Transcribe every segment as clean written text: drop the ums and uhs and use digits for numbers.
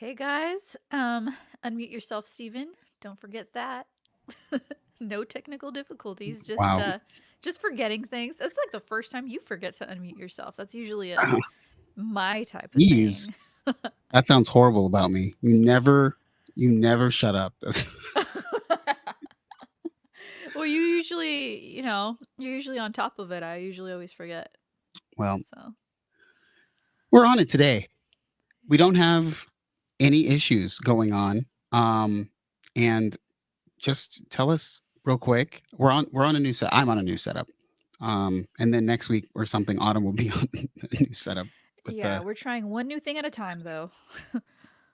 Hey guys, unmute yourself, Steven. Don't forget that. No technical difficulties, Wow. just forgetting things. It's like the first time you forget to unmute yourself. That's usually a my type of Jeez, thing. that sounds horrible about me. You never shut up. Well, you're usually on top of it. I usually always forget. Well, So, we're on it today. We don't have any issues going on. And just tell us real quick. We're on a new set. I'm on a new setup. And then next week or something, Autumn will be on a new setup with yeah, the we're trying one new thing at a time though.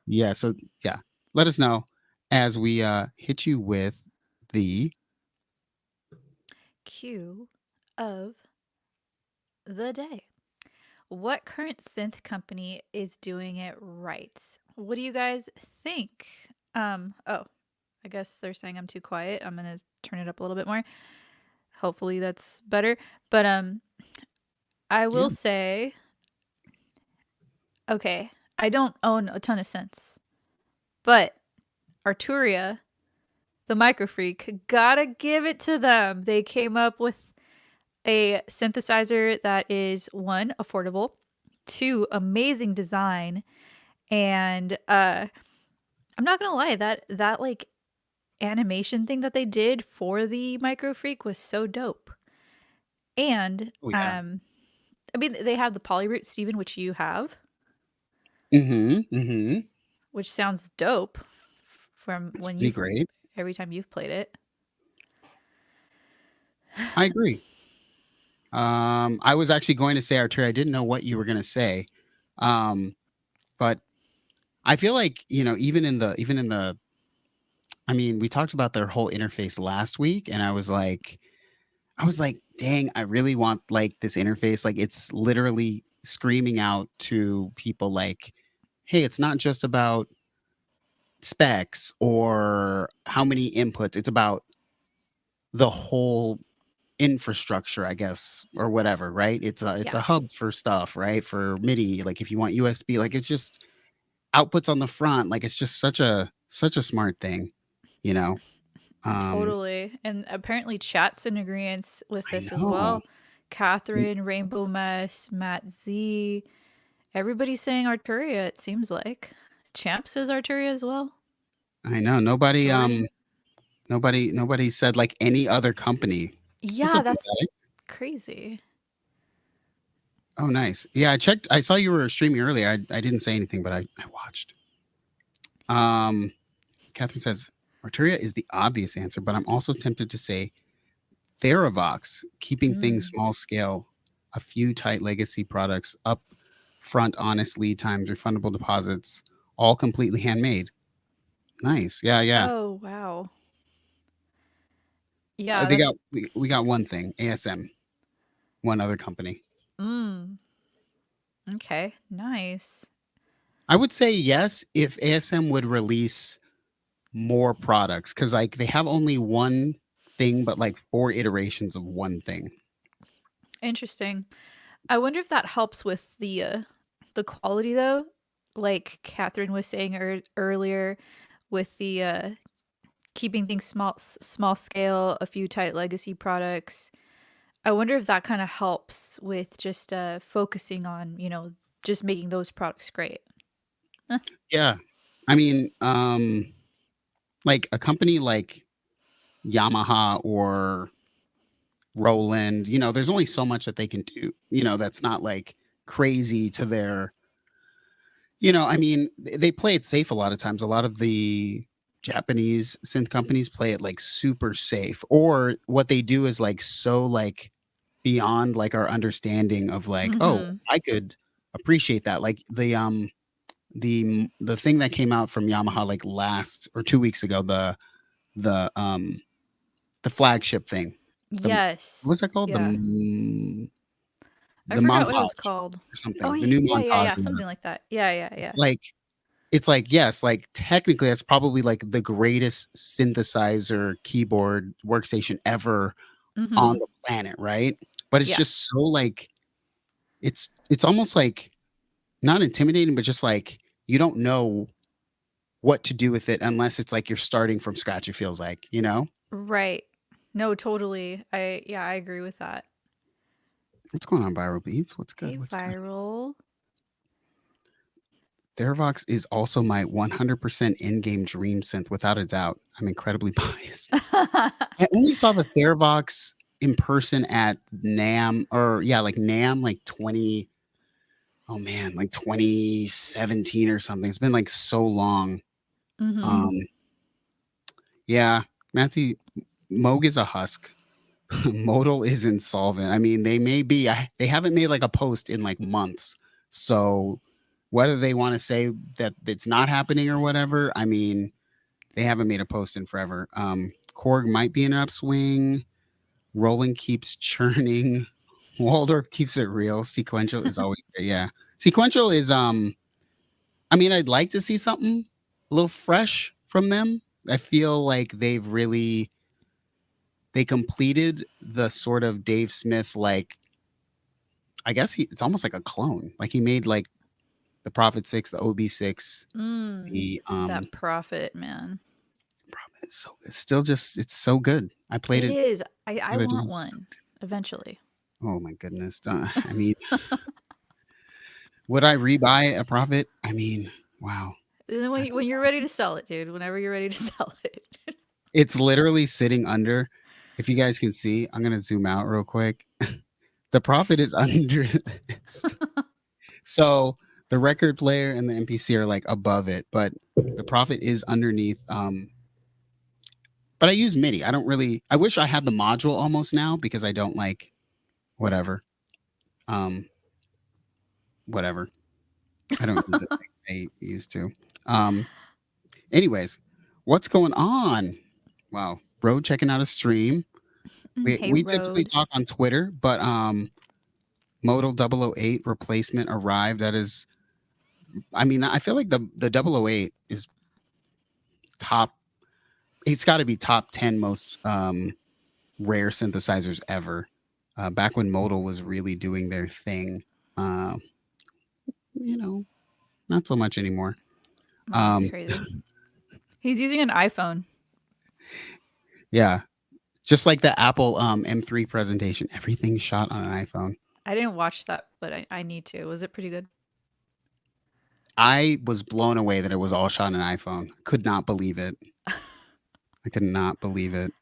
yeah. So yeah, let us know as we hit you with the Cue of the day. What current synth company is doing it right? What do you guys think? Oh, I guess they're saying I'm too quiet. I'm gonna turn it up a little bit more. Hopefully that's better. But I yeah. will say, okay, I don't own a ton of synths, but Arturia, the Micro Freak, gotta give it to them. They came up with a synthesizer that is one, affordable, two, amazing design, and I'm not gonna lie, that like animation thing that they did for the Micro Freak was so dope. And Oh yeah. I mean they have the Polyroot Steven, which you have, Mm-hmm. Mm-hmm. which sounds dope from It's when pretty you've great. every time you've played it. I agree. I was actually going to say Artur. I didn't know what you were going to say. But I feel like, even in the I mean, we talked about their whole interface last week and I was like, dang, I really want like this interface. Like it's literally screaming out to people like, hey, it's not just about specs or how many inputs. It's about the whole infrastructure, I guess, or whatever, right? It's a Yeah, hub for stuff, right? For MIDI, like if you want USB, like it's just outputs on the front, like it's just such a smart thing, you know. Um, totally. And apparently chat's in agreement with I this as know. well. Catherine, Rainbow Mess, Matt Z, everybody's saying Arturia, it seems like. Champ says Arturia as well. I know. Nobody Jordan. nobody said like any other company. That's Yeah, what they that's said. crazy. Oh, nice. Yeah, I checked. I saw you were streaming earlier. I didn't say anything, but I watched. Um, Catherine says Arturia is the obvious answer, but I'm also tempted to say Theravox, keeping things Mm. small scale, a few tight legacy products, up front honest lead times, refundable deposits, all completely handmade. Nice. Yeah, yeah. Oh, wow. Yeah, They that's got we got one thing, ASM, one other company. mm, okay, nice. I would say yes if ASM would release more products because like they have only one thing, but like four iterations of one thing. Interesting. I wonder if that helps with the quality though. Like Catherine was saying earlier with the keeping things small scale, a few tight legacy products. I wonder if that kind of helps with just focusing on, just making those products great. Huh. Yeah. I mean, like a company like Yamaha or Roland, there's only so much that they can do, that's not like crazy to their, I mean, they play it safe a lot of times. A lot of the Japanese synth companies play it like super safe, or what they do is like so like beyond like our understanding of like, oh, Mhm. I could appreciate that. Like the thing that came out from Yamaha like last or 2 weeks ago, the the flagship thing. The Yes. what's that called? Yeah. I The forgot what it was montage called. or Oh, something. The new yeah, yeah, montage yeah, or whatever. something like that. Yeah, yeah, It's yeah. like it's like, yes, like technically that's probably like the greatest synthesizer keyboard workstation ever on Mhm. the planet, right? But it's Yeah. just so like it's almost like not intimidating, but just like you don't know. what to do with it unless it's like you're starting from scratch, it feels like, you know? Right. No, totally. I agree with that. What's going on, Viral Beats? What's good? Hey, What's good? Viral. Therevox is also my 100% in-game dream synth, without a doubt. I'm incredibly biased. I only saw the Thevox in person at NAMM, or yeah, like NAMM, like 2017 or something. It's been like so long. Mm-hmm. Yeah, Matty, Moog is a husk. Modal is insolvent. I mean, they haven't made like a post in like months. So whether they want to say that it's not happening or whatever, I mean, they haven't made a post in forever. Korg might be in an upswing. Roland keeps churning. Waldorf keeps it real. Sequential is always yeah. Sequential is I mean, I'd like to see something a little fresh from them. I feel like they completed the sort of Dave Smith, like, I guess it's almost like a clone. Like he made like the Prophet 6, the OB6, the That Prophet, man. Prophet is so good. Still just it's so good. I played It it is. the I other day. want one eventually. Oh my goodness. I mean, would I rebuy a Prophet? I mean, wow. And then when you're ready to sell it, dude. Whenever you're ready to sell it. It's literally sitting under. If you guys can see, I'm gonna zoom out real quick. The Prophet is under this. So the record player and the MPC are like above it, but the Prophet is underneath. But I use MIDI. I don't really. I wish I had the module almost now because I don't like whatever. Whatever. I don't use it like I used to. Anyways, what's going on? Wow, Bro checking out a stream. Hey, We typically Road. talk on Twitter, but Modal 008 replacement arrived. That is, I mean, I feel like the 008 is top. It's got to be top 10 most rare synthesizers ever. Back when Modal was really doing their thing, you know, not so much anymore. That's crazy. He's using an iPhone. Yeah, just like the Apple M3 presentation, everything's shot on an iPhone. I didn't watch that, but I need to. Was it pretty good? I was blown away that it was all shot on an iPhone. Could not believe it. I could not believe it.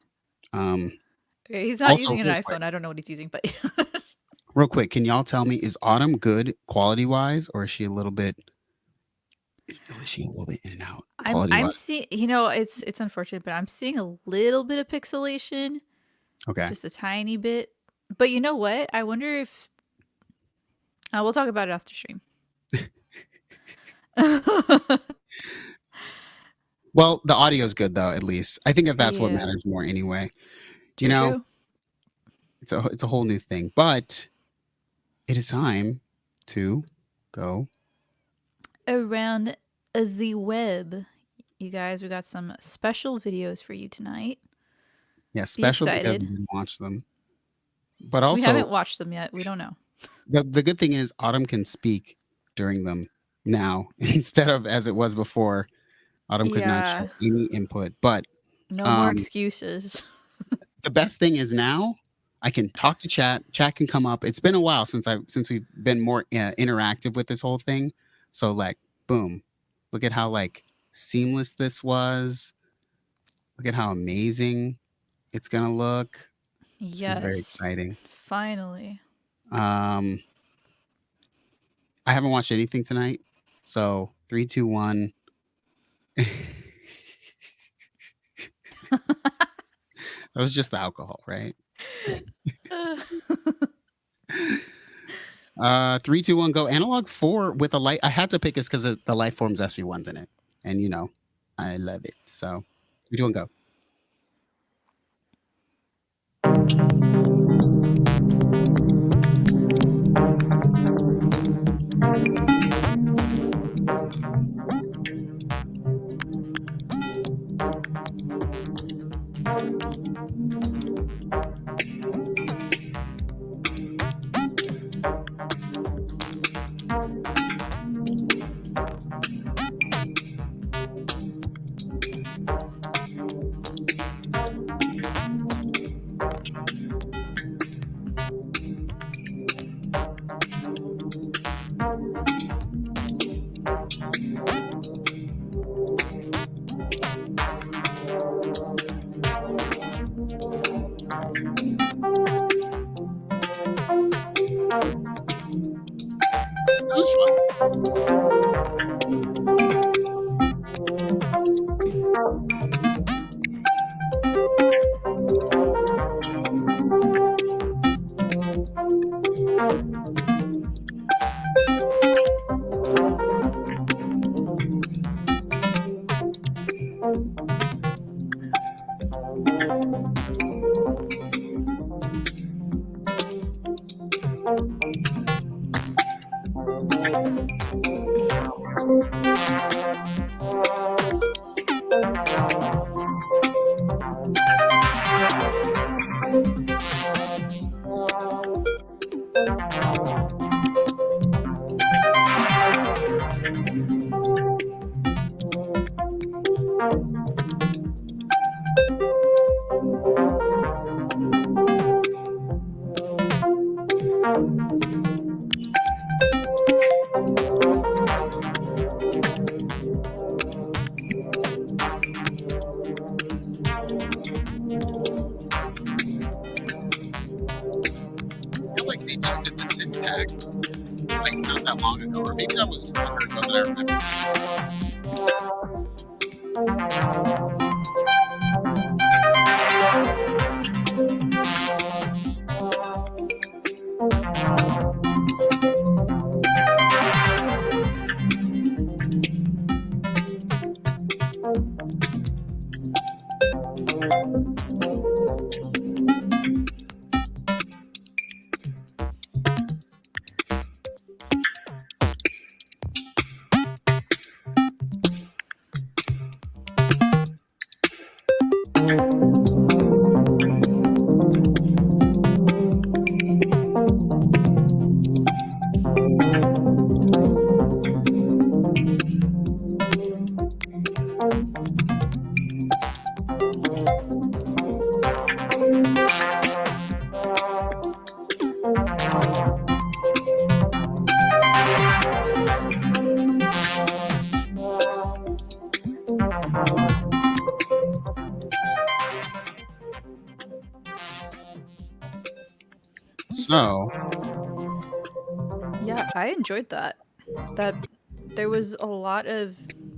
He's not Also, using an real iPhone. quick. I don't know what he's using, but Real quick, can y'all tell me, is Autumn good quality wise, or is she a little bit in and out? I'm seeing, it's unfortunate, but I'm seeing a little bit of pixelation. Okay. Just a tiny bit. But you know what? I wonder if we'll talk about it after stream. Well, the audio is good though, at least. I think if that's what Yeah. matters more anyway. True. It's a whole new thing. But it is time to go around the web. You guys, we got some special videos for you tonight. Yeah, special because we didn't watch them. But also, we haven't watched them yet. We don't know. The good thing is Autumn can speak during them now instead of as it was before. Autumn could not show any input. But no more excuses. The best thing is now I can talk to chat. Chat can come up. It's been a while since we've been more interactive with this whole thing. So like, boom, look at how like seamless this was. Look at how amazing it's gonna look. Yes, this is very exciting. Finally. I haven't watched anything tonight. So 3, 2, 1. That was just the alcohol, right? 3, 2, 1, go. Analog 4 with a light. I had to pick this because the Lifeforms SV1's in it. And I love it. So 3, 2, 1, go. I feel like they just did the syntax like not that long ago, or maybe that was longer ago than I remember. So, Yeah, I enjoyed that. That there was a lot of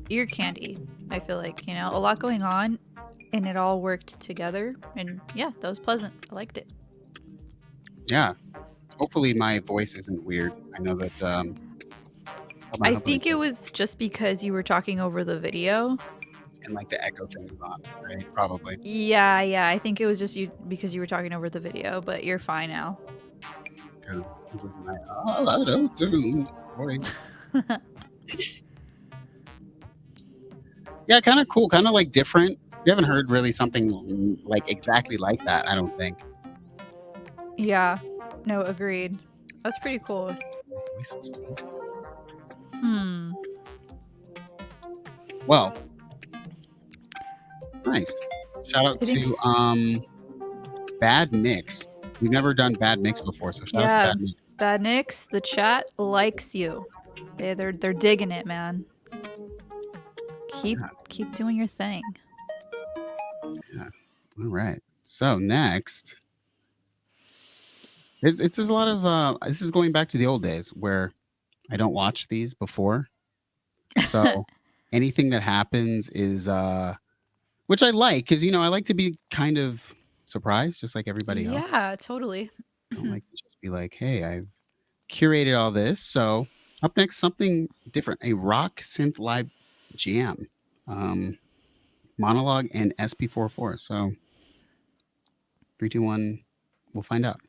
ear candy. I feel like, you know, a lot going on and it all worked together, and yeah, that was pleasant. I liked it. yeah. Hopefully my voice isn't weird. I know that hold on, I hopefully think it was just because you were talking over the video. and like the echo thing is on, right? Probably. Yeah, I think it was just you because you were talking over the video, but you're fine now. Because it was my auto-tune voice. Yeah, kind of cool, kind of like different. You haven't heard really something like exactly like that, I don't think. Yeah, no, agreed. That's pretty cool. Voice was amazing. Well, nice. Shout out to Bad Mix. We've never done Bad Mix before, so shout out to Bad Mix. Bad Nix, the chat likes you. They're digging it, man. Keep doing your thing. Yeah. All right. So next, it's a lot of this is going back to the old days where I don't watch these before. So anything that happens is which I like, because I like to be kind of surprised, just like everybody else. Yeah, totally. I don't like to just be like, hey, I've curated all this. So up next, something different, a rock synth live jam. Monologue and SP44. So 3, 2, 1, we'll find out.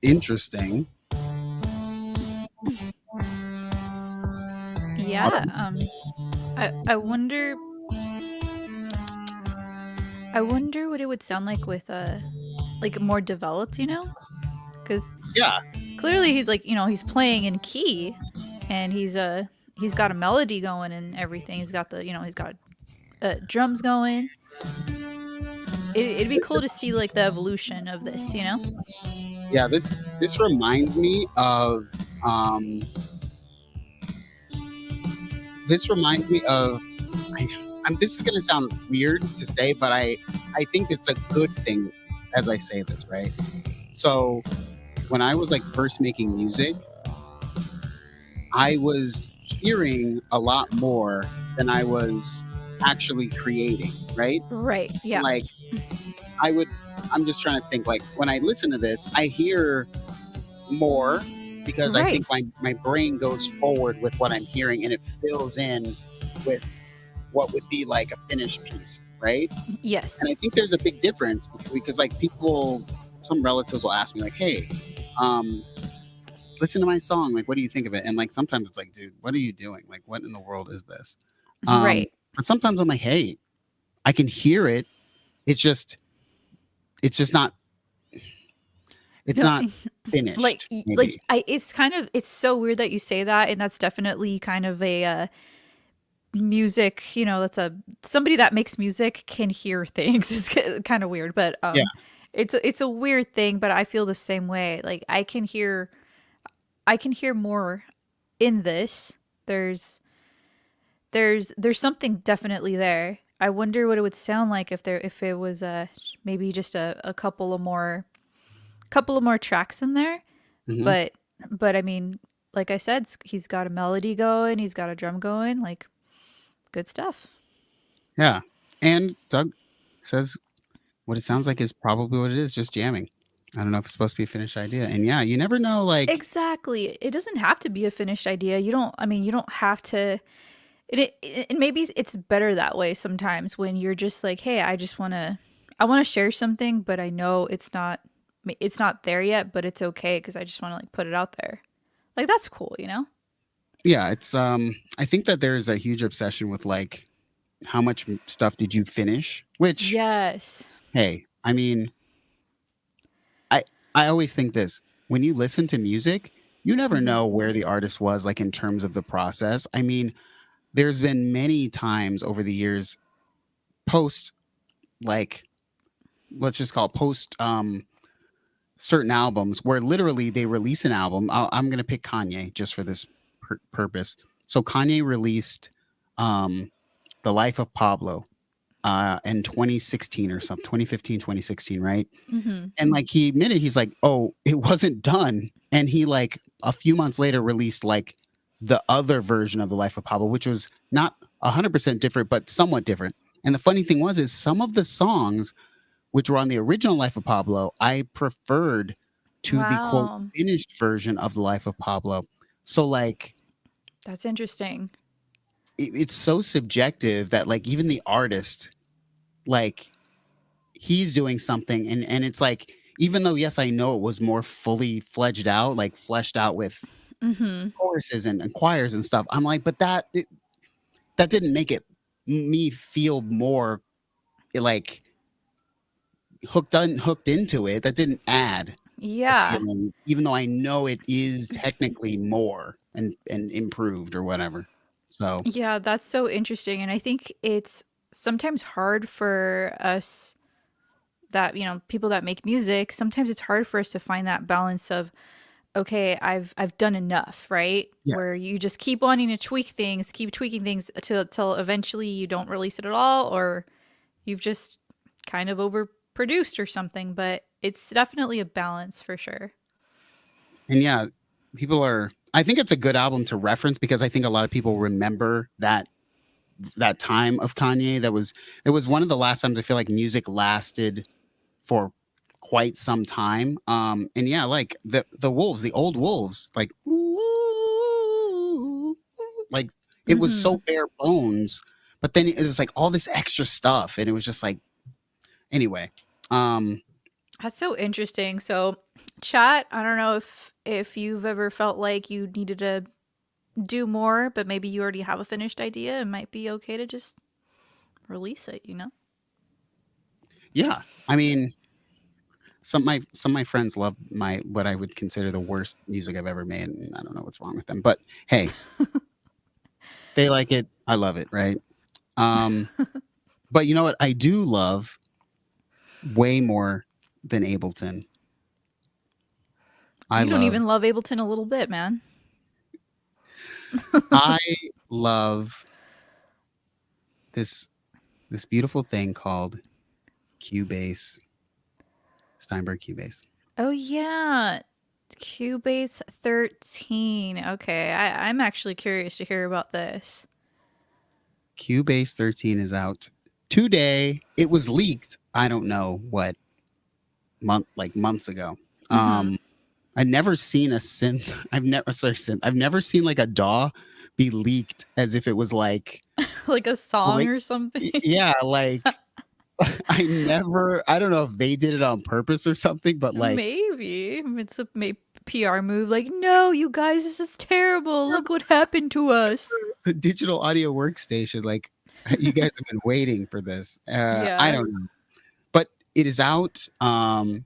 interesting. Yeah. I wonder. I wonder what it would sound like with like more developed. Because Yeah, clearly he's like he's playing in key, and he's got a melody going and everything. He's got he's got drums going. It'd be this cool to see like the evolution of this. yeah this reminds me of um this reminds me of I, this is gonna sound weird to say, but I think it's a good thing as I say this, right? So when I was like first making music, I was hearing a lot more than I was actually creating, right? Right. So Yeah. like I would I'm just trying to think, like when I listen to this, I hear more because I Right. think my brain goes forward with what I'm hearing and it fills in with what would be like a finished piece, right? And Yes. I think there's a big difference because like people, some relatives will ask me like, "Hey, um, listen to my song. Like, what do you think of it?" And like sometimes it's like, "Dude, what are you doing? Like, what in the world is this?" Right. But sometimes I'm like, "Hey, I can hear it. It's just, it's just not, it's No, not finished, like maybe." it's so weird that you say that, and that's definitely kind of a music. That's a somebody that makes music can hear things. It's kind of weird, but Yeah, it's a weird thing. But I feel the same way. Like I can hear more in this. There's something definitely there. I wonder what it would sound like if it was maybe just a couple of more tracks in there. hmm But I mean, like I said, he's got a melody going, he's got a drum going, like good stuff. yeah. And Doug says what it sounds like is probably what it is, just jamming. I don't know if it's supposed to be a finished idea. And yeah, you never know. Like, Exactly. It doesn't have to be a finished idea. You don't have to and maybe it's better that way sometimes when you're just like, "Hey, I want to share something, but I know it's not there yet, but it's okay because I just want to like put it out there." Like that's cool. yeah, it's I think that there's a huge obsession with like how much stuff did you finish? Which, Yes. hey, I mean, I I always think this. When you listen to music, you never Mhm. know where the artist was like in terms of the process. I mean, there's been many times over the years post like let's just call it post certain albums where literally they release an album. I'm going to pick Kanye just for this purpose. So Kanye released um The Life of Pablo in 2016 or something, 2015, 2016, right? Mhm. And like he admitted, he's like, oh, it wasn't done. And he like a few months later released like the other version of The Life of Pablo, which was not 100% different, but somewhat different. And the funny thing is some of the songs which were on the original Life of Pablo, I preferred to the quote Wow. finished version of The Life of Pablo. So like That's interesting. it's so subjective that like even the artist, like he's doing something and it's like even though yes I know it was more fully fledged out, like fleshed out with Mhm. choruses and choirs and stuff, I'm like but that didn't make it me feel more like hooked into it. That didn't add a Yeah. feeling even though I know it is technically more and improved or whatever. So Yeah, that's so interesting, and I think it's sometimes hard for us that, people that make music, sometimes it's hard for us to find that balance of, okay, I've done enough, right? Where yes. you just keep wanting to tweak things, keep tweaking things till eventually you don't release it at all, or you've just kind of overproduced or something, but it's definitely a balance for sure. And yeah, people are I think it's a good album to reference because I think a lot of people remember that time of Kanye. It was one of the last times I feel like music lasted for quite some time. And yeah, like the wolves, the old wolves, like like it was so Mhm. bare bones, but then it was like all this extra stuff, and it was just like anyway. Um, That's so interesting. So, chat, I don't know if you've ever felt like you needed to do more, but maybe you already have a finished idea. It might be okay to just release it, you know? Yeah, I mean, some of my friends love my what I would consider the worst music I've ever made, and I don't know what's wrong with them. But hey, they like it. I love it, right? Um, but you know what? I do love way more than Ableton. I You don't love even love Ableton a little bit, man. I love this this beautiful thing called Cubase, Steinberg Cubase. Oh yeah. Cubase 13. Okay, I'm actually curious to hear about this. Cubase 13 is out today. It was leaked. I don't know what months ago. Mm-hmm. I've never seen a synth. I've never seen like a DAW be leaked as if it was like Like a song great. or something. Yeah, like I don't know if they did it on purpose or something, but like Maybe it's a PR move. Like, no, you guys, this is terrible. Look what happened to us. a digital audio workstation, like you guys have been waiting for this. I Yeah. don't know, but it is out. I'm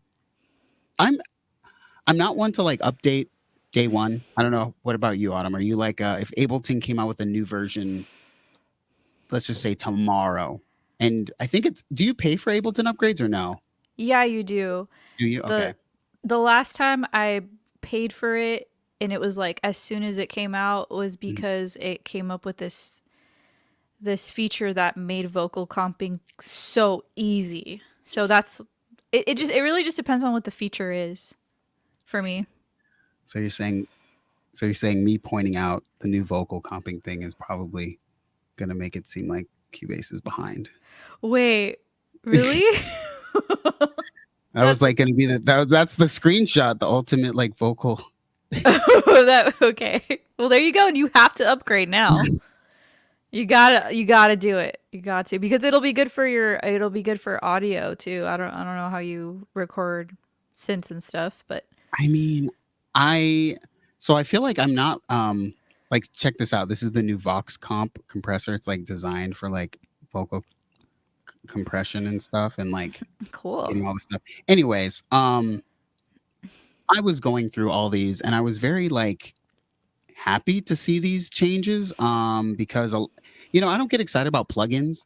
I'm not one to like update day one. I don't know. What about you, Autumn? Are you like if Ableton came out with a new version, let's just say tomorrow, and I think it's do you pay for Ableton upgrades or no? Yeah, you do. Do you? Okay. The the last time I paid for it and it was like as soon as it came out was Mhm. because it came up with this feature that made vocal comping so easy. So that's it really just depends on what the feature is for me. So you're saying so you're saying me pointing out the new vocal comping thing is probably gonna make it seem like Cubase is behind. Wait, really? That was That's like gonna be that's the screenshot, the ultimate like vocal. that okay. Well, there you go, and you have to upgrade now. You gotta do it. You got to because it'll be good for audio too. I don't know how you record synths and stuff, but I mean, I so I feel like I'm not like check this out. This is the new Vox comp compressor. It's like designed for like vocal compression and stuff and like cool. getting all this stuff. Anyways, I was going through all these and I was very like happy to see these changes because I don't get excited about plugins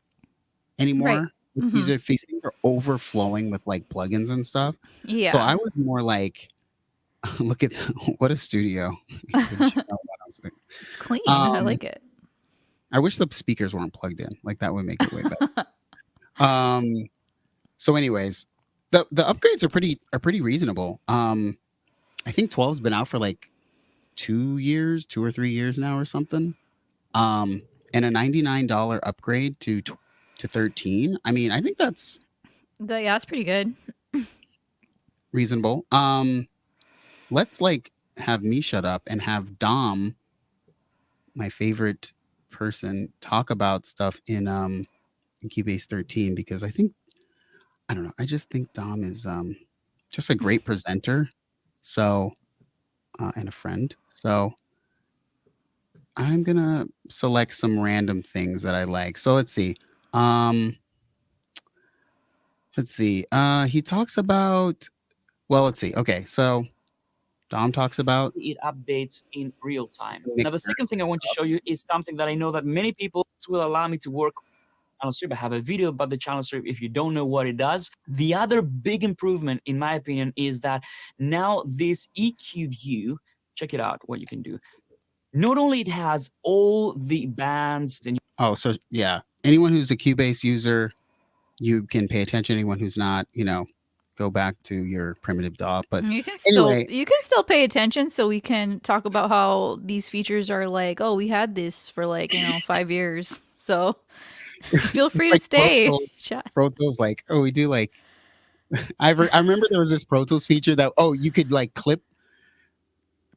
Right. anymore. Mm-hmm. These things are overflowing with like plugins and stuff. So I Yeah. was more like look at what a studio. It's clean. I Um, like it. I wish the speakers weren't plugged in. Like that would make it way better. Um, so anyways, the upgrades are pretty reasonable. I think 12's been out for like 2 years, 2 or 3 years now or something. Um, and a $99 upgrade to 13. I mean, I think that's Yeah, that's pretty good. reasonable. Let's like have me shut up and have Dom, my favorite person, talk about stuff in Cubase 13 because I don't know, I just think Dom is just a great presenter. So and a friend. So I'm gonna select some random things that I like. So let's see. Um let's see. He talks about let's see. Okay, so Dom talks about it updates in real time. Now, the mixer. second thing I want to show you is something that I know that many people will allow me to work on strip. I have a video about the channel strip if you don't know what it does. The other big improvement, in my opinion, is that now this EQ view, check it out, what you can do. Not only it has all the bands and Oh, so yeah. Anyone who's a Cubase user, you can pay attention. Anyone who's not, go back to your primitive DAW. But anyway, You can still pay attention so we can talk about how these features are like, oh, we had this for like, 5 years. So feel free it's to like Pro stay. Tools. Chat. Pro Tools, like, oh, we do like I remember there was this Pro Tools feature that you could like clip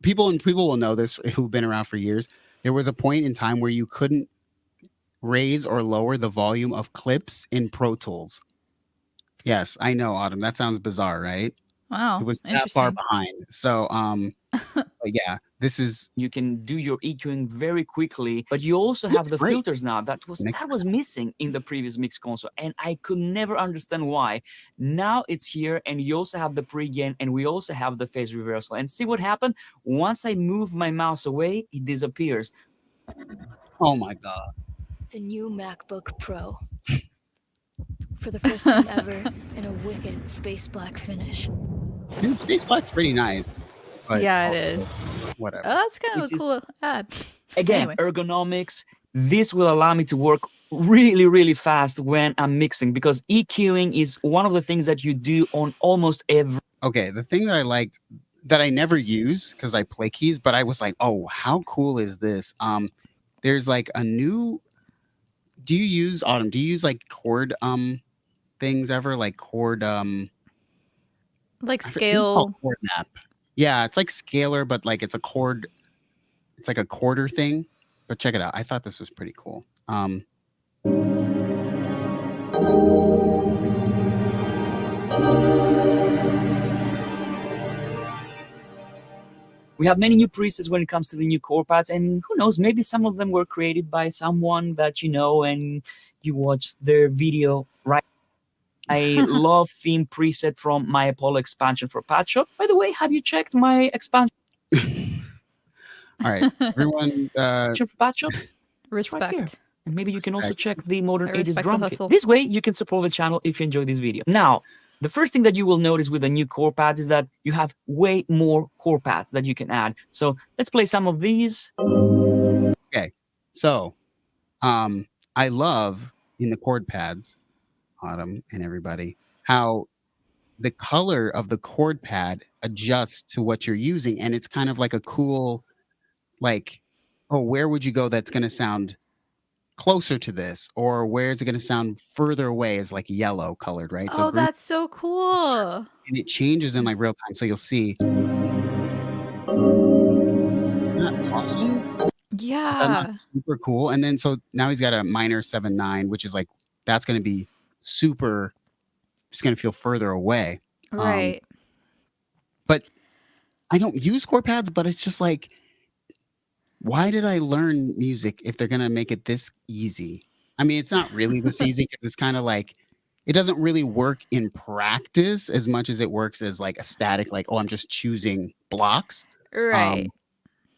people, and people will know this who've been around for years. There was a point in time where you couldn't raise or lower the volume of clips in Pro Tools. Yes, I know, Autumn. That sounds bizarre, right? Wow, It was that far interesting. behind. So, but yeah, this is You can do your EQing very quickly, but you also have the great. filters now. That was missing in the previous mix console, and I could never understand why. Now it's here, and you also have the pre-gain, and we also have the phase reversal. And see what happened? Once I move my mouse away, it disappears. Oh my god. The new MacBook Pro. For the first time ever, in a wicked space black finish. Dude, Space Black's pretty nice. But Yeah, it also, is. whatever. Oh, that's kind of Which a is- cool ad. Again, Anyway. ergonomics. This will allow me to work really, really fast when I'm mixing, because EQing is one of the things that you do on almost every. Okay, the thing that I liked that I never use because I play keys, but I was like, oh, how cool is this? There's like a new. Do you use Autumn? Do you use like chord things ever? Like chord Like I think it's called scale. chord map. Yeah, it's like scalar, but like it's a chord. It's like a quarter thing. But check it out. I thought this was pretty cool. We have many new presets when it comes to the new chord pads, and who knows, maybe some of them were created by someone that you know and you watched their video, right? I love theme preset from my Apollo expansion for Patch Shop. By the way, have you checked my expansion All right, everyone. for Patch Shop? Respect. here. And maybe you can also Respect. check the Modern I 80s respect the drum kit. hustle. This way, you can support the channel if you enjoy this video. Now, the first thing that you will notice with the new chord pads is that you have way more chord pads that you can add. So let's play some of these. Okay, so I love in the chord pads, Autumn and everybody, how the color of the chord pad adjusts to what you're using, and it's kind of like a cool, like, oh, where would you go that's going to sound closer to this, or where is it going to sound further away? Is like yellow colored, right? Oh, green, that's so cool. and it changes in like real time, so you'll see. Isn't that awesome? Is that Yeah. not super cool? And then so now he's got a minor 7/9, which is like that's going to be super. It's going to feel further away. Right. But I don't use chord pads, but it's just like, why did I learn music if they're going to make it this easy? I mean, it's not really this easy because it's kind of like, it doesn't really work in practice as much as it works as like a static, like, oh, I'm just choosing blocks. Right.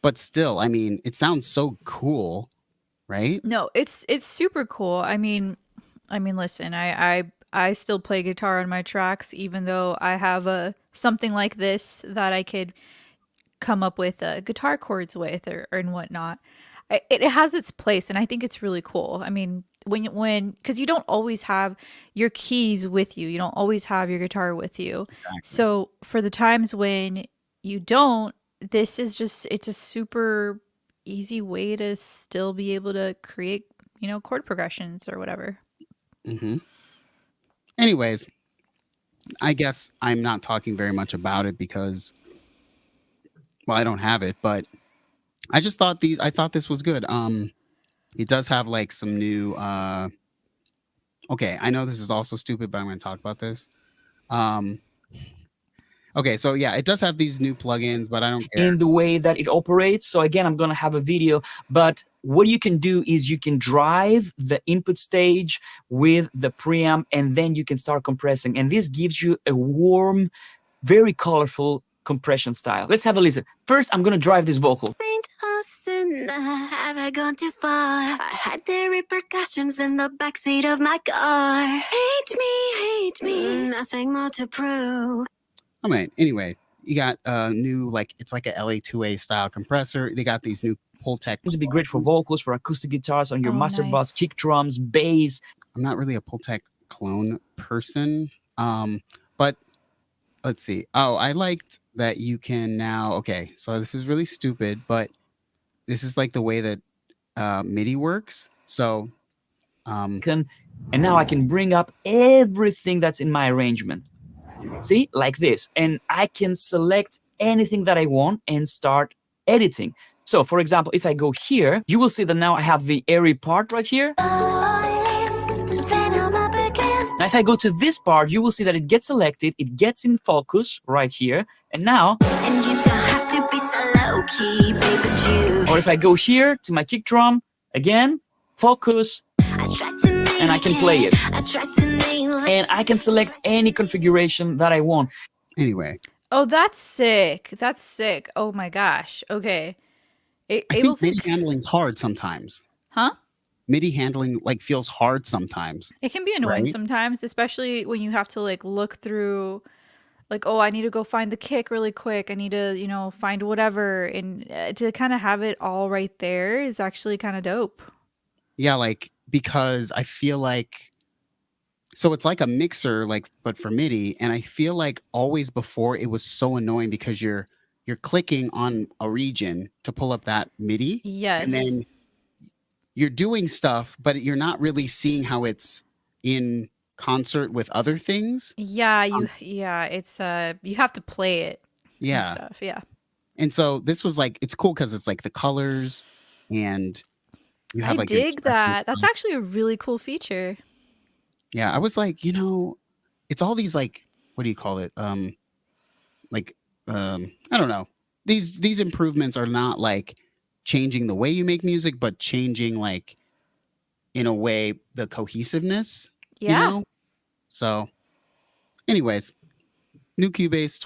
But still, I mean, it sounds so cool, right? No, it's super cool. I mean, listen, I still play guitar on my tracks, even though I have something like this that I could come up with guitar chords with or and whatnot. It has its place, and I think it's really cool. I mean, when because you don't always have your keys with you, you don't always have your guitar with you. Exactly. So for the times when you don't, this is just it's a super easy way to still be able to create, chord progressions or whatever. Mm-hmm. Anyways, I guess I'm not talking very much about it because, well, I don't have it, but I just thought I thought this was good. It does have like some new, okay, I know this is also stupid, but I'm going to talk about this. Okay, so yeah, it does have these new plugins, but I don't care. In the way that it operates. So again, I'm going to have a video, but what you can do is you can drive the input stage with the preamp, and then you can start compressing. And this gives you a warm, very colorful compression style. Let's have a listen. First, I'm going to drive this vocal. Have I gone too far? I had the repercussions in the backseat of my car. Hate me, nothing more to prove. I mean, anyway, you got a new, like, it's like a LA2A style compressor. They got these new Pultec. This would be great for vocals, for acoustic guitars, on your Oh, master nice. bus, kick drums, bass. I'm not really a Pultec clone person, but let's see. Oh, I liked that you can now. Okay, so this is really stupid, but this is like the way that MIDI works. So, And now I can bring up everything that's in my arrangement. See, like this. And I can select anything that I want and start editing. So, for example, if I go here, you will see that now I have the airy part right here. I if I go to this part, you will see that it gets selected, it gets in focus right here, and now, And you don't have to be so low key, baby Jew. or if I go here to my kick drum, again, focus, and I can play it. And I can select any configuration that I want. Anyway, Oh, that's sick. That's sick. Oh my gosh. Okay. I think MIDI handling's hard sometimes. Huh? MIDI handling like feels hard sometimes. It can be annoying Right? sometimes, especially when you have to like look through, like, oh, I need to go find the kick really quick. I need to, you know, find whatever. And to kind of have it all right there is actually kind of dope. Yeah, like because I feel like so it's like a mixer, like but for MIDI, and I feel like always before it was so annoying because you're clicking on a region to pull up that MIDI, Yes. and then you're doing stuff, but you're not really seeing how it's in concert with other things. Yeah, it's you have to play it and Yeah. stuff. Yeah. And so this was like it's cool because it's like the colors and you have I like your dig expression that. That's stuff. actually a really cool feature. Yeah, I was like, you know, it's all these like what do you call it? Like I don't know. These improvements are not like changing the way you make music, but changing like in a way the cohesiveness, Yeah. you know? So anyways, new Cubase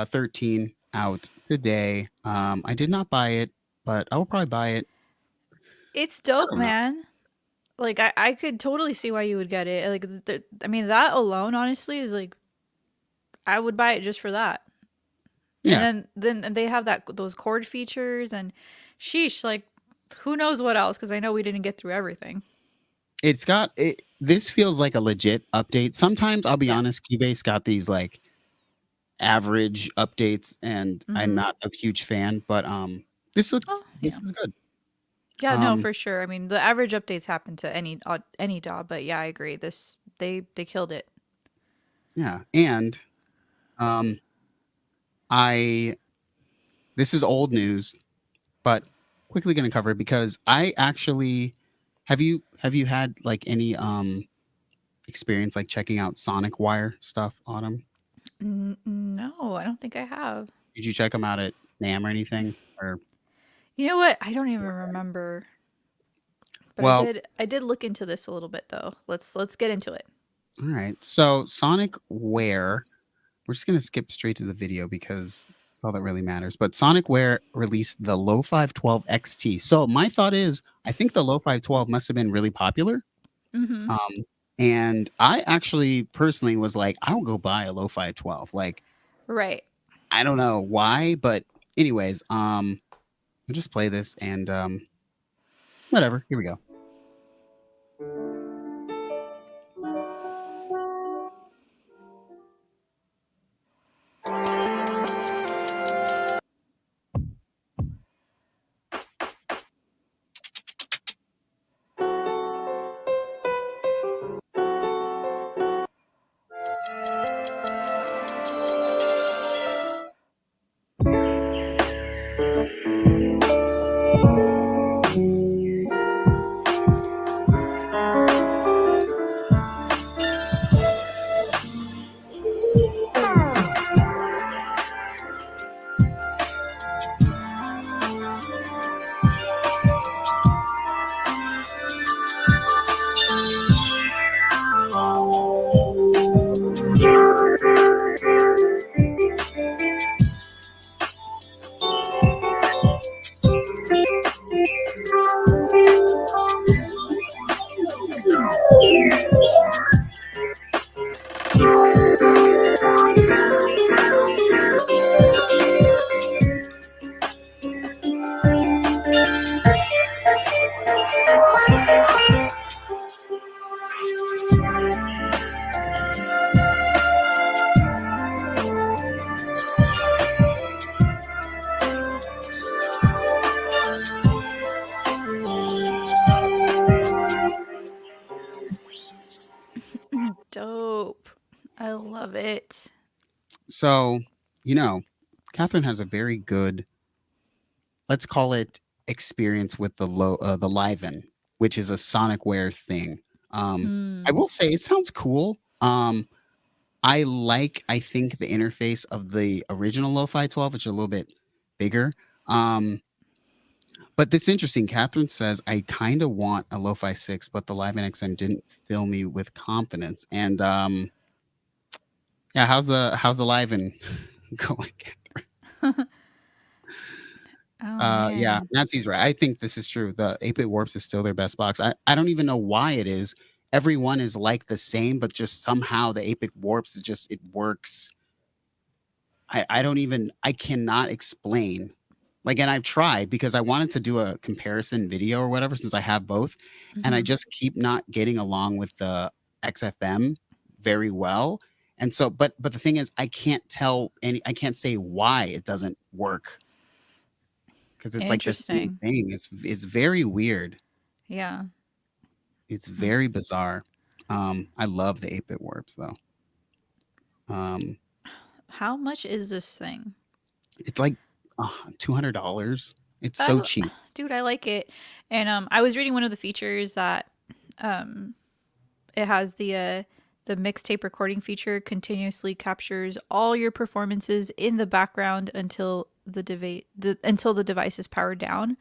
13 out today. I did not buy it, but I will probably buy it. It's dope, don't know. man. Like I could totally see why you would get it. Like I mean that alone honestly is like I would buy it just for that. Yeah. And then they have those chord features and sheesh, like who knows what else because I know we didn't get through everything. It's got it. This feels like a legit update. Sometimes I'll be honest, Cubase got these like average updates, and I'm Mhm. not a huge fan. But this looks Oh, this yeah. is good. Yeah, no, Um, for sure. I mean, the average updates happen to any DAW, but yeah, I agree. This they killed it. yeah, and um, this is old news, but quickly going to cover it because I actually have you had like any experience like checking out Sonicwire stuff, Autumn? No, I don't think I have. Did you check them out at NAMM or anything? Or You know what? I don't even remember. But well, I did look into this a little bit though. Let's get into it. all right. So Sonicware, we're just gonna skip straight to the video because that's all that really matters. But Sonicware released the Lofi-12 XT. So my thought is, I think the Lofi-12 must have been really popular. Mhm. And I actually personally was like, I don't go buy a Lofi-12. Like, Right. I don't know why, but anyways, I'll just play this and whatever. Here we go. Dope. I love it. So, you know, Catherine has a very good, let's call it experience with the Liven, which is a Sonicware thing. I Hmm. will say it sounds cool. I think the interface of the original Lofi-12, which is a little bit bigger. But this interesting. Catherine says, I kind of want a Lo-Fi 6, but the Live NXM didn't fill me with confidence. And yeah, how's the Live in going? Yeah, man. Nancy's right. I think this is true. The 8-bit Warps is still their best box. I don't even know why it is. Everyone is like the same, but just somehow the 8-bit Warps it works. I cannot explain. Like, and I've tried because I wanted to do a comparison video or whatever since I have both, and I Mhm. just keep not getting along with the XFM very well. And so, but the thing is, I can't say why it doesn't work because it's like the same Interesting. thing. It's very weird. Yeah. It's very bizarre. I love the 8-bit Warps though. How much is this thing? It's like $200. It's I so l- cheap. Dude, I like it. And I was reading one of the features that it has the mixtape recording feature continuously captures all your performances in the background until the device is powered down.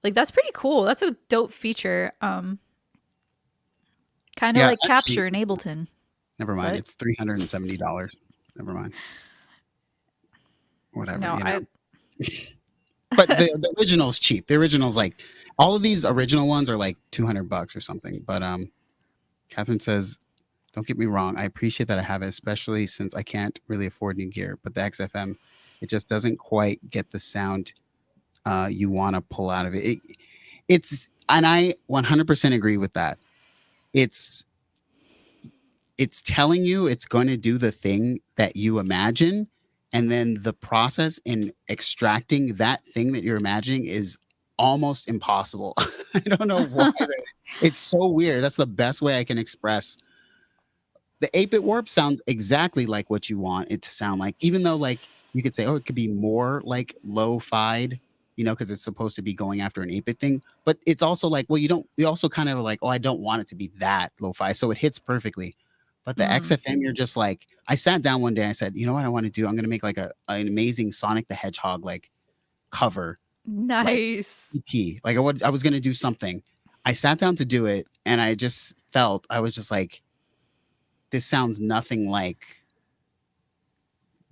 Like, that's pretty cool. That's a dope feature. Kind of Yeah, like actually, Capture in Ableton. never mind. What? It's $370. Never mind. Whatever. No, You know. I But the original's cheap. The original's like all of these original ones are like $200 or something. But Catherine says, don't get me wrong, I appreciate that I have it, especially since I can't really afford new gear. But the XFM, it just doesn't quite get the sound you want to pull out of it. And I 100% agree with that. It's telling you it's going to do the thing that you imagine, and then the process in extracting that thing that you're imagining is almost impossible. I don't know why. It's so weird. That's the best way I can express. The 8-bit Warp sounds exactly like what you want it to sound like, even though like you could say, oh, it could be more like lo-fied, because it's supposed to be going after an 8-bit thing. But it's also like, well, you also kind of like, oh, I don't want it to be that lo-fi. So it hits perfectly. But the XFM, you're just like, I sat down one day, I said, you know what I want to do? I'm going to make like an amazing Sonic the Hedgehog like cover. nice. Like, EP. Like I was going to do something. I sat down to do it, and I just felt, I was just like, this sounds nothing like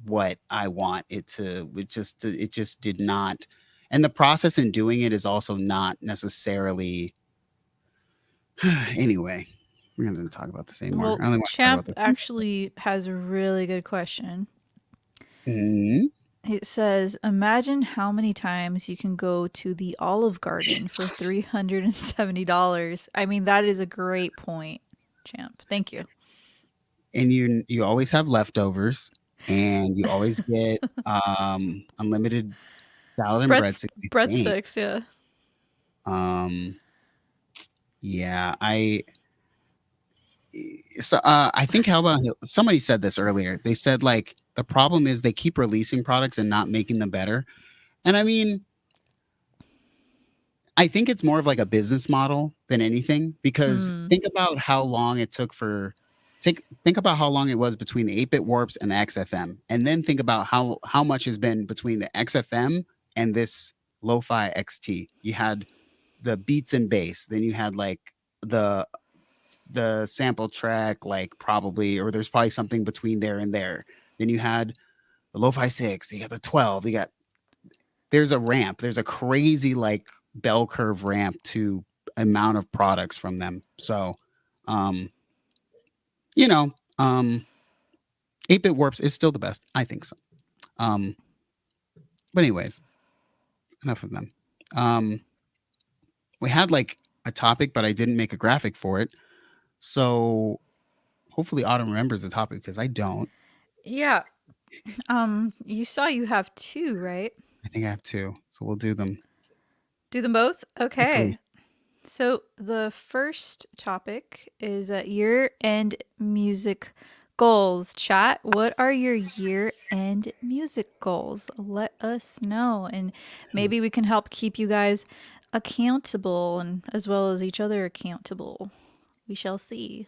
what I want it to. It just did not. And the process in doing it is also not necessarily. Anyway, we're going to talk about the same more. Well, I only want to talk Champ about the actually has a really good question. Mhm. It says, imagine how many times you can go to the Olive Garden for $370. I mean, that is a great point, Champ. Thank you. And you always have leftovers, and you always get unlimited salad and breadsticks. I think. Breadsticks, yeah. Yeah, I think how about somebody said this earlier. They said like the problem is they keep releasing products and not making them better. And I mean, I think it's more of like a business model than anything, because think about how long it took think about how long it was between the 8-bit Warps and the XFM, and then think about how much has been between the XFM and this Lo-Fi XT. You had the beats and bass, then you had like the sample track, like probably, or there's probably something between there and there. Then you had the Lo-Fi 6, you got the 12, there's a ramp, there's a crazy like bell curve ramp to amount of products from them. So 8-bit Warps is still the best. I think so. But anyways, enough of them. We had like a topic, but I didn't make a graphic for it. So hopefully Autumn remembers the topic, because I don't. Yeah. You saw you have 2, right? I think I have 2. So we'll do them. Do them both? Okay. Quickly. So the first topic is year-end music goals. Chat, what are your year-end music goals? Let us know, and maybe we can help keep you guys accountable, and as well as each other accountable. We shall see.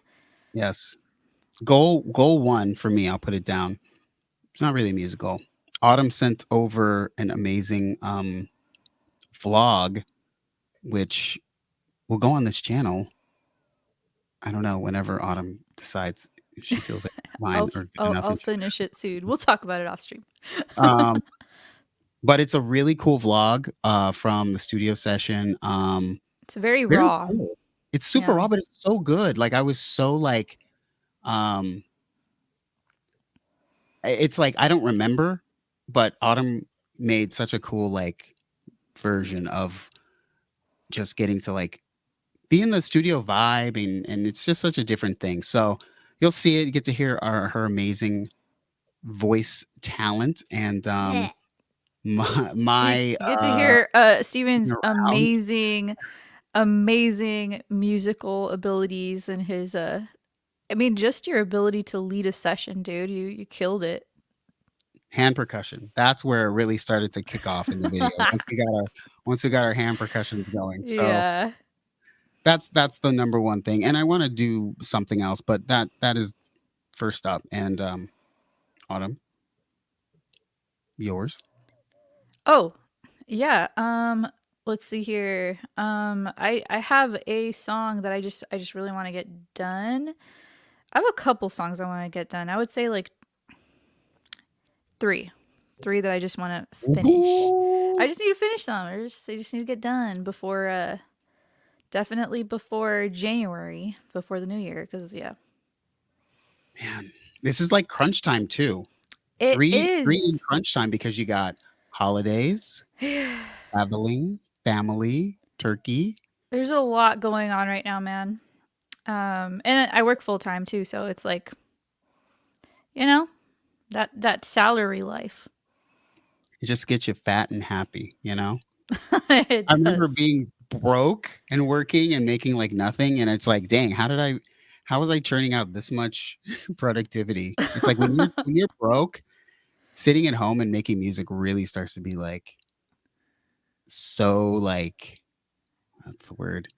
Yes. goal one for me, I'll put it down. It's not really a music goal. Autumn sent over an amazing vlog, which will go on this channel. I don't know, whenever Autumn decides if she feels like it's fine or good enough. I'll finish it soon. We'll talk about it off stream. But it's a really cool vlog from the studio session. It's very Very raw. cool. It's super raw, but it's so good. Like I was so like, it's like I don't remember, but Autumn made such a cool like version of just getting to like be in the studio vibe, and it's just such a different thing. So you'll see it, you get to hear her amazing voice talent, and my you get to hear Steven's amazing musical abilities and his I mean, just your ability to lead a session, dude. You killed it. Hand percussion. That's where it really started to kick off in the video. once we got our hand percussions going. So yeah. That's the number one thing. And I want to do something else, but that is first up. And Autumn, yours. Oh, yeah. Let's see here. I have a song that I just really want to get done. I have a couple songs I want to get done. I would say like three that I just want to finish. Ooh. I just need to finish them. I just need to get done before definitely before January, before the new year, because yeah. Man, this is like crunch time too. Three in crunch time, because you got holidays, traveling, family, turkey. There's a lot going on right now, man. And I work full time too, so it's like, you know, that salary life. It just gets you fat and happy, you know? I remember being broke and working and making like nothing, and it's like, dang, how was I churning out this much productivity? It's like when you're broke, sitting at home and making music really starts to be like so like, what's the word?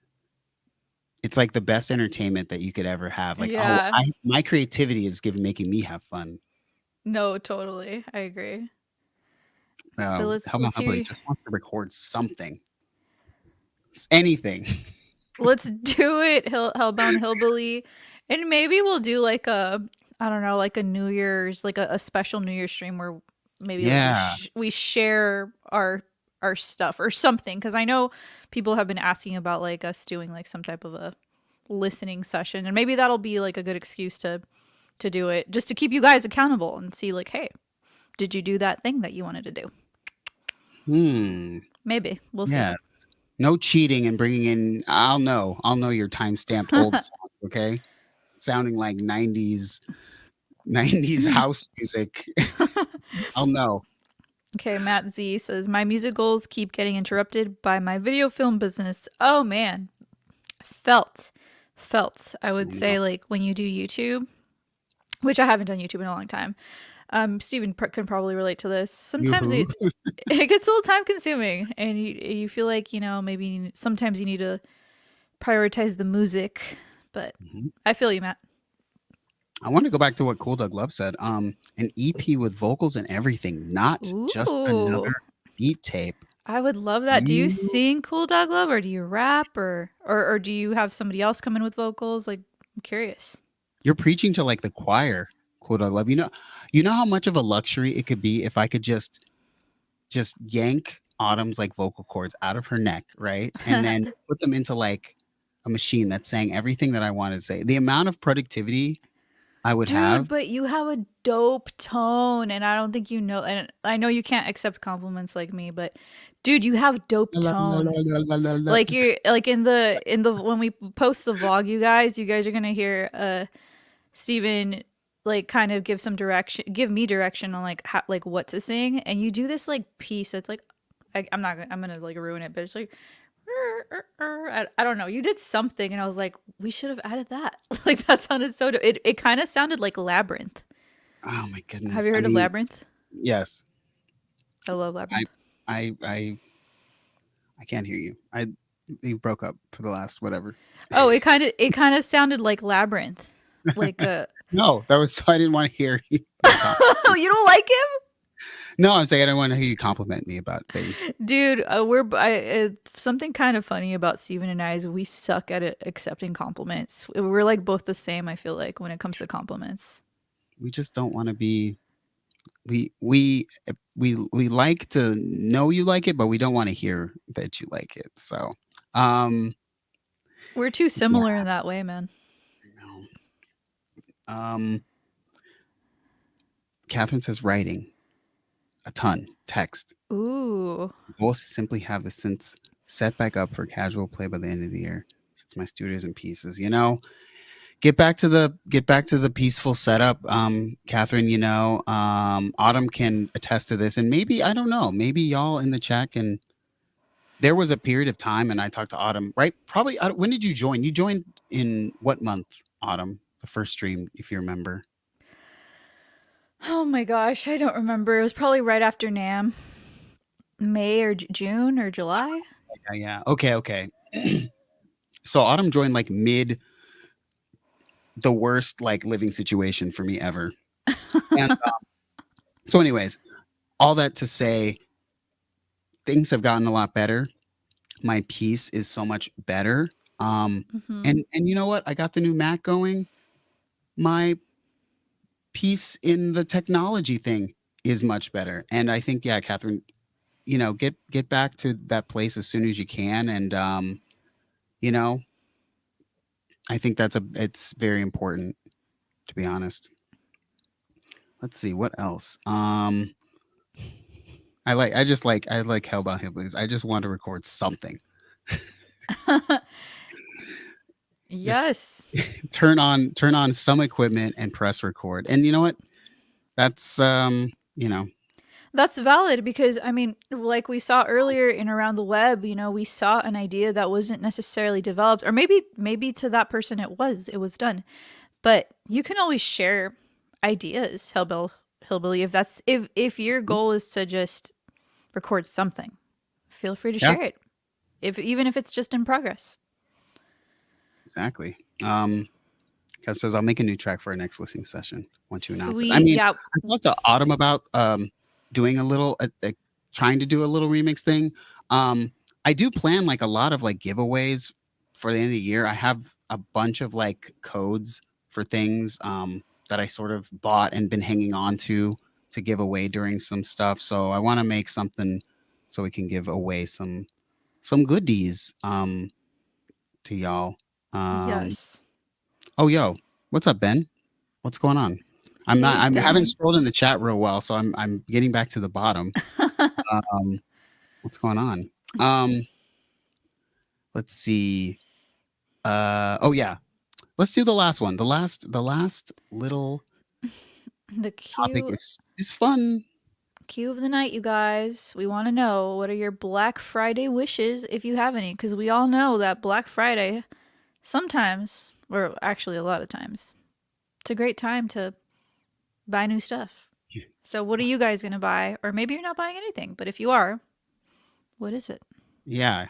It's like the best entertainment that you could ever have. Like, yeah. My creativity is making me have fun. No, totally. I agree. How about somebody just wants to record something? Anything. Let's do it, Hellbound Hillbilly. And maybe we'll do like I don't know, like a New Year's, like a special New Year's stream where maybe we share our stuff or something. Because I know people have been asking about like us doing like some type of a listening session. And maybe that'll be like a good excuse to do it, just to keep you guys accountable and see like, hey, did you do that thing that you wanted to do? Maybe. We'll see. Yes. No cheating and bringing in, I'll know your time-stamped old songs, okay? Sounding like 90s house music. I'll know. Okay, Matt Z says, my music goals keep getting interrupted by my video film business. Oh, man. Felt. I would say, like, when you do YouTube, which I haven't done YouTube in a long time. Steven can probably relate to this. Sometimes it gets a little time consuming, and you feel like, you know, maybe sometimes you need to prioritize the music, but I feel you, Matt. I want to go back to what Cool Doug Love said. An EP with vocals and everything, not just another beat tape. I would love that. Do you sing, Cool Doug Love, or do you rap, or do you have somebody else come in with vocals? Like, I'm curious. You're preaching to like the choir, Cool Doug Love. You know how much of a luxury it could be if I could just yank Autumn's like vocal cords out of her neck, right? And then put them into like a machine that's saying everything that I wanted to say. The amount of productivity I would have. But you have a dope tone, and I don't think you know. And I know you can't accept compliments like me, but dude, you have dope tone. Like you're like in the when we post the vlog, you guys are gonna hear Steven like kind of give me direction on like how, like what to sing, and you do this like piece that's like I'm gonna like ruin it, but it's like I don't know, you did something and I was like, we should have added that. Like that sounded so dope. It kind of sounded like Labyrinth. Oh my goodness. Have you heard of Labyrinth? Yes. I love Labyrinth. I can't hear you. You broke up for the last whatever. Oh, it kind of sounded like Labyrinth. Like a No, that was I didn't want to hear you. Oh, you don't like him? No, I'm saying I don't want to hear you compliment me about things. Dude, something kind of funny about Steven and I is we suck at accepting compliments. We're like both the same, I feel like, when it comes to compliments. We just don't want to be we like to know you like it, but we don't want to hear that you like it. So we're too similar in that way, man. Catherine says writing a ton, text. Ooh. Goal is to simply have the synths set back up for casual play by the end of the year, since my studio's in pieces. You know, get back to the peaceful setup, Catherine. You know, Autumn can attest to this, and maybe I don't know, maybe y'all in the chat can. There was a period of time, and I talked to Autumn. Right? Probably. When did you join? You joined in what month, Autumn? The first stream, if you remember. Oh my gosh, I don't remember. It was probably right after NAMM. May or June or July? Yeah. Okay. So Autumn joined like mid the worst like living situation for me ever. And so anyways, all that to say, things have gotten a lot better. My piece is so much better. And you know what? I got the new Mac going. My piece in the technology thing is much better. And I think, yeah, Catherine, you know, get back to that place as soon as you can. And, you know, I think it's very important, to be honest. Let's see what else. I like Hell About Hillbillies. I just want to record something. Yes. Turn on some equipment and press record. And you know what? That's you know. That's valid because I mean, like we saw earlier in Around the Web, you know, we saw an idea that wasn't necessarily developed, or maybe to that person it was done. But you can always share ideas, Hillbilly, if your goal is to just record something. Feel free to share it. Even if it's just in progress. Exactly. Kat says I'll make a new track for our next listening session once you announce Sweet. it. I mean, yeah. I talked to Autumn about doing a little trying to do a little remix thing. I do plan like a lot of like giveaways for the end of the year. I have a bunch of like codes for things that I sort of bought and been hanging on to give away during some stuff. So I want to make something so we can give away some goodies to y'all. Yes. Oh, yo, what's up, Ben? What's going on? I haven't scrolled in the chat real well, so I'm getting back to the bottom. What's going on? Let's see. Oh yeah, let's do the last one. The last little the topic is fun. Cue of the night, you guys. We want to know, what are your Black Friday wishes, if you have any? Because we all know that Black Friday, sometimes, or actually a lot of times, it's a great time to buy new stuff. Yeah. So what are you guys going to buy? Or maybe you're not buying anything, but if you are, what is it? Yeah.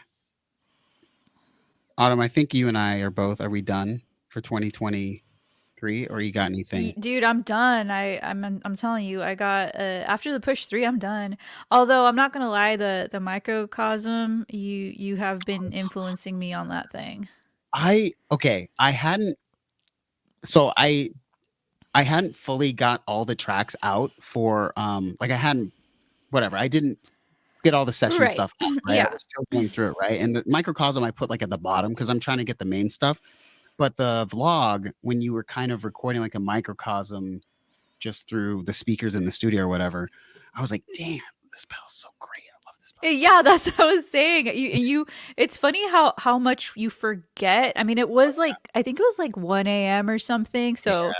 Autumn, I think you and I are we done for 2023, or you got anything? Dude, I'm done. I'm telling you, I got after the push 3, I'm done. Although I'm not gonna lie, the microcosm, you have been influencing me on that thing. I hadn't fully got all the tracks out for I didn't get all the session stuff out, right? Yeah. I was still going through it, right? And the microcosm I put like at the bottom because I'm trying to get the main stuff. But the vlog, when you were kind of recording like a microcosm just through the speakers in the studio or whatever, I was like, damn, this pedal's so great. I love this pedal. Yeah, that's what I was saying. You it's funny how much you forget. I mean, it was like, I think it was like 1 a.m. or something. So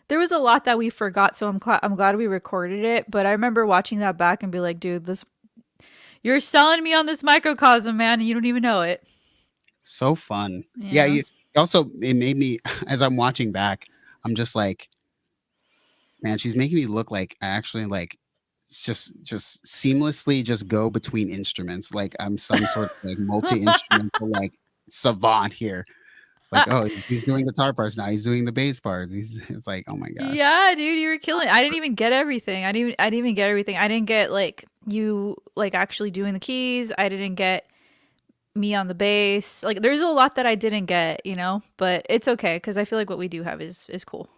there was a lot that we forgot. So I'm glad we recorded it. But I remember watching that back and be like, dude, you're selling me on this microcosm, man, and you don't even know it. So fun. Yeah. It made me, as I'm watching back, I'm just like, man, she's making me look like I actually like just seamlessly just go between instruments. Like I'm some sort of like multi-instrumental like savant here. Like, oh, he's doing guitar parts now. He's doing the bass parts. It's like, oh my gosh. Yeah, dude, you were killing it. I didn't even get everything. I didn't even get everything. I didn't get like you like actually doing the keys. I didn't get me on the bass. Like there's a lot that I didn't get, you know, but it's okay because I feel like what we do have is cool.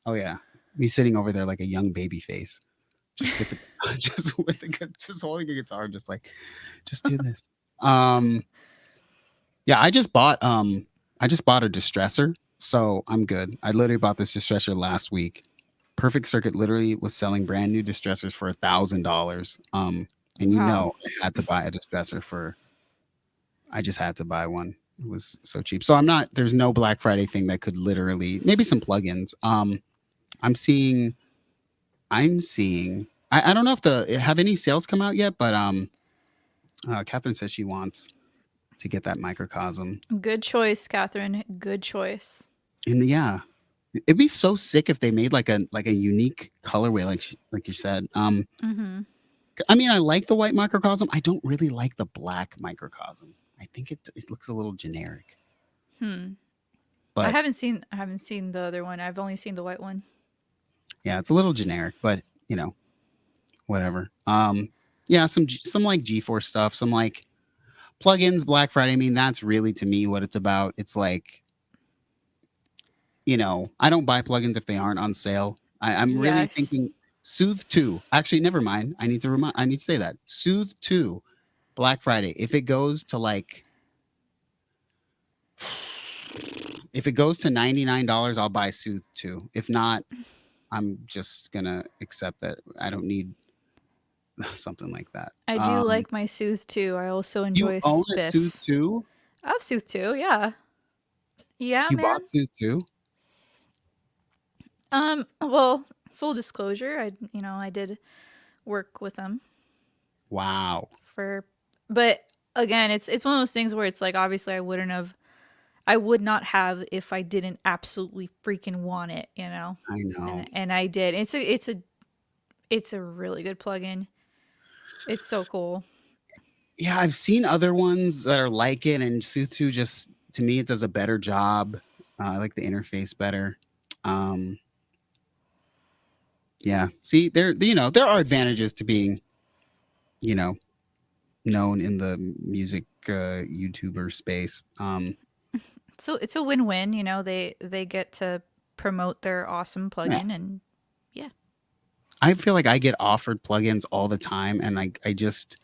Oh yeah, me sitting over there like a young baby face, just with the guitar, just holding a guitar, just like, just do this. Yeah, I just bought a distressor, so I'm good. I literally bought this distressor last week. Perfect Circuit literally was selling brand new distressors for $1,000. And you Wow. know, I had to buy a distressor I just had to buy one. It was so cheap. So there's no Black Friday thing that could literally, maybe some plugins. I'm seeing, I don't know if have any sales come out yet, but Catherine says she wants to get that microcosm. Good choice, Catherine. Good choice. And yeah, it'd be so sick if they made like a unique colorway, like you said. Mm-hmm. I mean, I like the white microcosm. I don't really like the black microcosm. I think it looks a little generic. But I haven't seen the other one. I've only seen the white one. yeah, it's a little generic, but you know, whatever. Yeah, some like G4 stuff, some like plugins, Black Friday. I mean, that's really to me what it's about. It's like, you know, I don't buy plugins if they aren't on sale. I'm really Yes. thinking Soothe 2. Actually, never mind. I need to say that. Soothe 2, Black Friday. If it goes to $99, I'll buy Soothe 2. If not, I'm just gonna accept that I don't need something like that. I do like my Soothe too. I also enjoy You own a Spiff. Soothe 2? I have Soothe too, yeah. Yeah, You man. bought Soothe 2? Well, full disclosure, I did work with them Wow. but again, it's one of those things where it's like obviously I would not have if I didn't absolutely freaking want it, you know. I know. And I did. It's a really good plugin. It's so cool. Yeah, I've seen other ones that are like it, and Soothe 2 just, to me, it does a better job. I like the interface better. Yeah. See, there are advantages to being, known in the music YouTuber space. So it's a win-win, you know. They get to promote their awesome plugin, and yeah. I feel like I get offered plugins all the time, and I just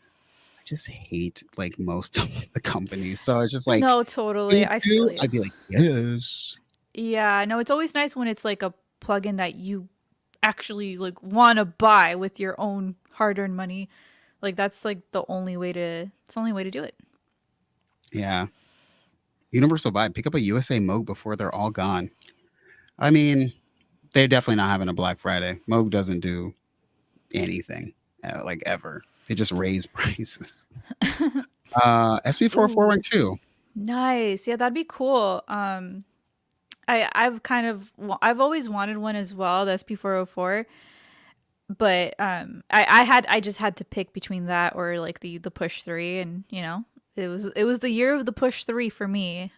hate like most of the companies. So it's just like, no, totally. I feel you. I'd be like, yes. Yeah, no, it's always nice when it's like a plugin that you actually like want to buy with your own hard-earned money. Like that's like the only way to do it. Yeah. Universal Buy, pick up a USA Moog before they're all gone. I mean, they're definitely not having a Black Friday. Moog doesn't do anything like ever. They just raise prices. SB40412. Nice. Yeah, that'd be cool. I've always wanted one as well, the SP404. But I just had to pick between that or like the Push 3, and you know, it was the year of the Push 3 for me.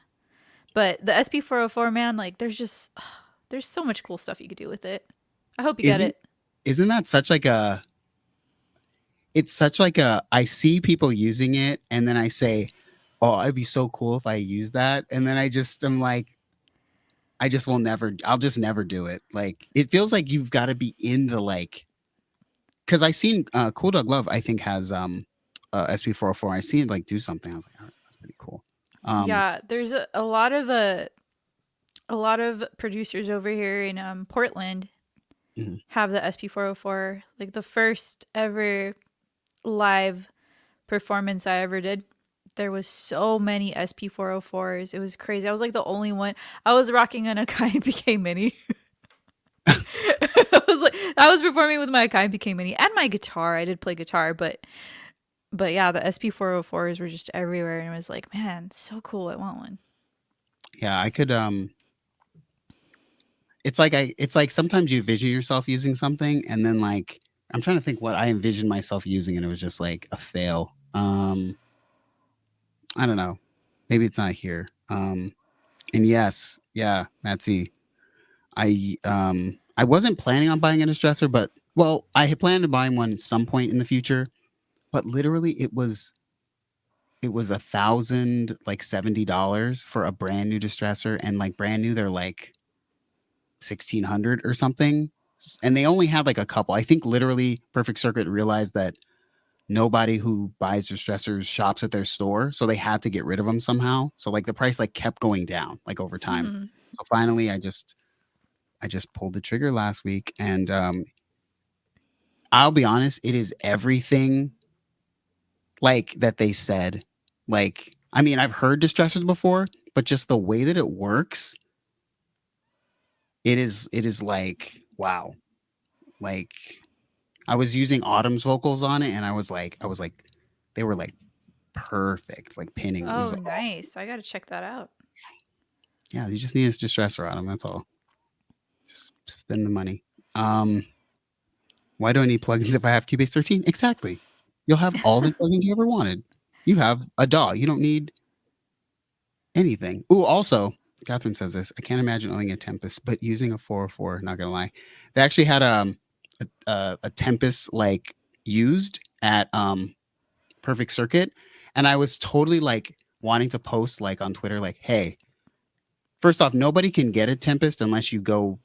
But the SP404, man, like there's so much cool stuff you could do with it. I hope you get it. Isn't that such like a I see people using it and then I say, oh, it'd be so cool if I use that. And then I'm like, I'll just never do it. Like, it feels like you've got to be in the like, because I seen Cool Dog Love, I think has SP404. I seen it like do something. I was like, all right, that's pretty cool. Yeah, there's a lot of producers over here in Portland have the SP404. Like the first ever live performance I ever did, there was so many SP404s. It was crazy. I was like the only one. I was rocking an Akai BK Mini. I was performing with my Akai BK Mini and my guitar. I did play guitar, but yeah, the SP404s were just everywhere, and it was like, man, so cool. I want one. Yeah, I could. It's like sometimes you envision yourself using something, and then like I'm trying to think what I envisioned myself using, and it was just like a fail. I don't know. Maybe it's not here. And yes, yeah, Matsy. I wasn't planning on buying a distressor, but well, I had planned on buying one at some point in the future, but literally it was $1,070 for a brand new distressor, and like brand new, they're like 1,600 or something. And they only had like a couple. I think literally Perfect Circuit realized that nobody who buys distressors shops at their store, so they had to get rid of them somehow. So like the price like kept going down like over time. Mhm. So finally, I just pulled the trigger last week, and I'll be honest, it is everything like that they said. Like, I mean, I've heard distressors before, but just the way that it works, it is like wow. Like I was using Autumn's vocals on it, and I was like, they were like perfect, like pinning. It was Oh, awesome. nice. I gotta check that out. Yeah, you just need a distressor on them. That's all. Just spend the money. Why do I need plugins if I have Cubase 13? Exactly. You'll have all the plugins you ever wanted. You have a DAW. You don't need anything. Ooh, also, Catherine says this. I can't imagine owning a Tempest, but using a 404, not gonna lie. They actually had a Tempest like used at Perfect Circuit, and I was totally like wanting to post like on Twitter, like, hey, first off, nobody can get a Tempest unless you go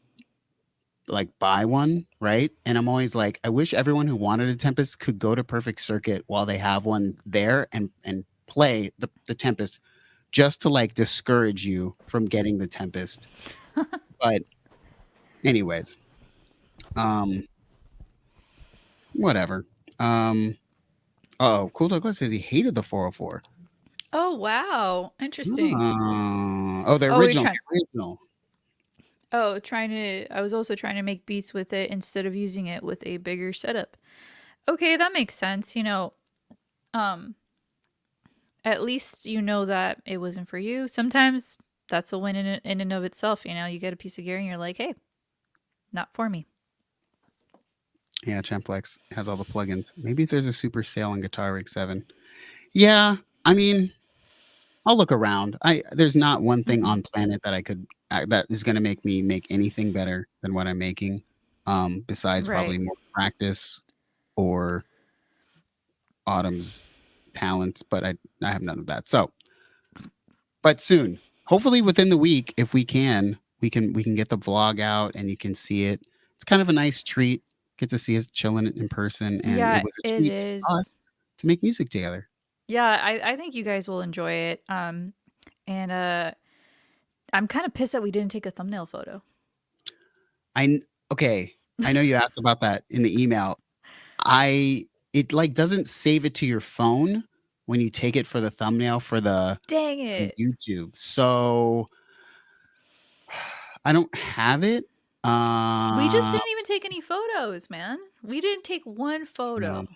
like buy one, right? And I'm always like, I wish everyone who wanted a Tempest could go to Perfect Circuit while they have one there and play the Tempest, just to like discourage you from getting the Tempest. But anyways, whatever. Oh, Cool Douglas says he hated the 404. Oh, wow. Interesting. Oh, the Oh, you're original. trying- The original. Oh, I was also trying to make beats with it instead of using it with a bigger setup. Okay, that makes sense. At least you know that it wasn't for you. Sometimes that's a win in and of itself. You get a piece of gear and you're like, hey, not for me. Yeah, Champlex has all the plugins. Maybe if there's a super sale on Guitar Rig 7. Yeah, I mean, I'll look around. There's not one thing on planet that I could that is going to make me make anything better than what I'm making. Besides probably Right. more practice or Autumn's talents, but I have none of that. So, but soon, hopefully within the week, if we can get the vlog out and you can see it. It's kind of a nice treat. Get to see us chilling in person, and Yeah, it was a it treat is. to us to make music together. Yeah, I think you guys will enjoy it. And I'm kind of pissed that we didn't take a thumbnail photo. Okay. I know you asked about that in the email. It like doesn't save it to your phone when you take it for the thumbnail for the Dang it. YouTube. So I don't have it. We just didn't even take any photos, man. We didn't take one photo. No.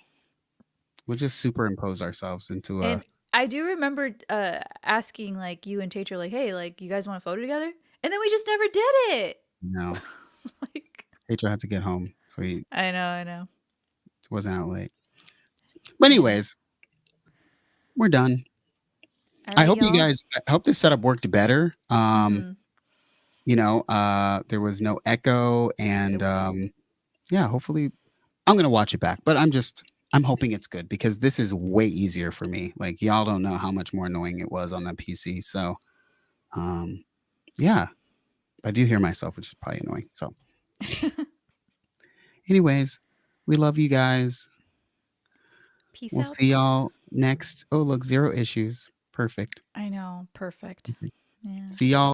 We'll just superimpose ourselves into a. And I do remember asking like you and Tater, like, hey, like you guys want a photo together? And then we just never did it. No. Like, Pedro had to get home, so he I know. wasn't out late. But anyways, we're done. I hope you guys. I hope this setup worked better. Mhm. There was no echo, and yeah, hopefully, I'm gonna watch it back. But I'm hoping it's good because this is way easier for me. Like y'all don't know how much more annoying it was on that PC. So, yeah, I do hear myself, which is probably annoying. So, anyways, we love you guys. Peace We'll out. see y'all next. Oh, look, 0 issues. Perfect. I know. Perfect. Yeah. See y'all.